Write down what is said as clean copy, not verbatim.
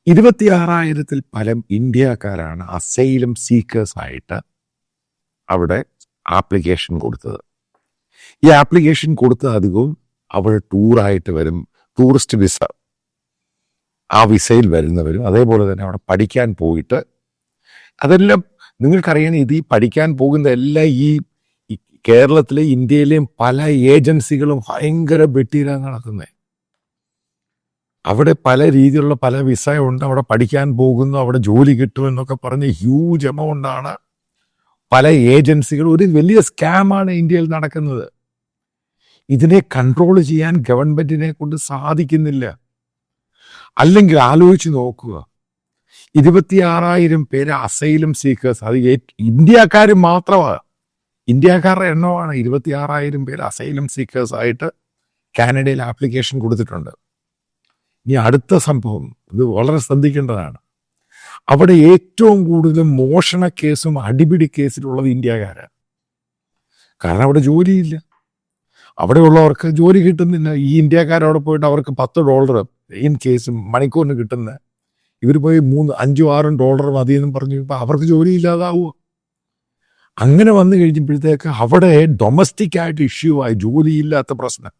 26,000-ൽ പരം ഇന്ത്യക്കാരാണ് asylum seekers ആയിട്ട് അവിടെ ആപ്ലിക്കേഷൻ കൊടുത്തത്. ഈ ആപ്ലിക്കേഷൻ കൊടുത്ത അധികവും അവിടെ ടൂറായിട്ട് വരും, ടൂറിസ്റ്റ് വിസ, ആ വിസയിൽ വരുന്നവരും അതേപോലെ തന്നെ അവിടെ പഠിക്കാൻ പോയിട്ട് അതെല്ലാം നിങ്ങൾക്കറിയാം. ഇത് ഈ പഠിക്കാൻ പോകുന്ന എല്ലാം ഈ കേരളത്തിലെ ഇന്ത്യയിലെയും പല ഏജൻസികളും ഭയങ്കര വെട്ടിയിലാണ് നടക്കുന്നത്. അവിടെ പല രീതിയിലുള്ള പല വിസ ഉണ്ട്, അവിടെ പഠിക്കാൻ പോകുന്നു, അവിടെ ജോലി കിട്ടുമെന്നൊക്കെ പറഞ്ഞ് ഹ്യൂജ് എമൗണ്ടാണ് പല ഏജൻസികൾ. ഒരു വലിയ സ്കാമാണ് ഇന്ത്യയിൽ നടക്കുന്നത്. ഇതിനെ കൺട്രോൾ ചെയ്യാൻ ഗവൺമെന്റിനെ കൊണ്ട് സാധിക്കുന്നില്ല. അല്ലെങ്കിൽ ആലോചിച്ച് നോക്കുക, 26,000 പേര് അസൈലം സീക്കേഴ്സ്, അത് ഇന്ത്യക്കാർ മാത്രമാണ്, ഇന്ത്യക്കാരുടെ എണ്ണമാണ്. 26,000 പേര് അസൈലം സീക്കേഴ്സ് ആയിട്ട് കാനഡയിൽ ആപ്ലിക്കേഷൻ കൊടുത്തിട്ടുണ്ട്. ഇനി അടുത്ത സംഭവം, ഇത് വളരെ ശ്രദ്ധിക്കേണ്ടതാണ്. അവിടെ ഏറ്റവും കൂടുതൽ മോഷണ കേസും അടിപിടി കേസിലുള്ളത് ഇന്ത്യക്കാരാണ്. കാരണം അവിടെ ജോലിയില്ല, അവിടെയുള്ളവർക്ക് ജോലി കിട്ടുന്നില്ല. ഈ ഇന്ത്യക്കാരവിടെ പോയിട്ട് അവർക്ക് $10 ഇൻ കേസും മണിക്കൂറിന് കിട്ടുന്ന, ഇവർ പോയി $3-5-6 മതിയെന്നും പറഞ്ഞു ഇപ്പം അവർക്ക് ജോലി ഇല്ലാതാവുക. അങ്ങനെ വന്നു കഴിഞ്ഞപ്പോഴത്തേക്ക് അവിടെ ഡൊമസ്റ്റിക് ആയിട്ട് ഇഷ്യൂ ആയി, ജോലിയില്ലാത്ത പ്രശ്നം.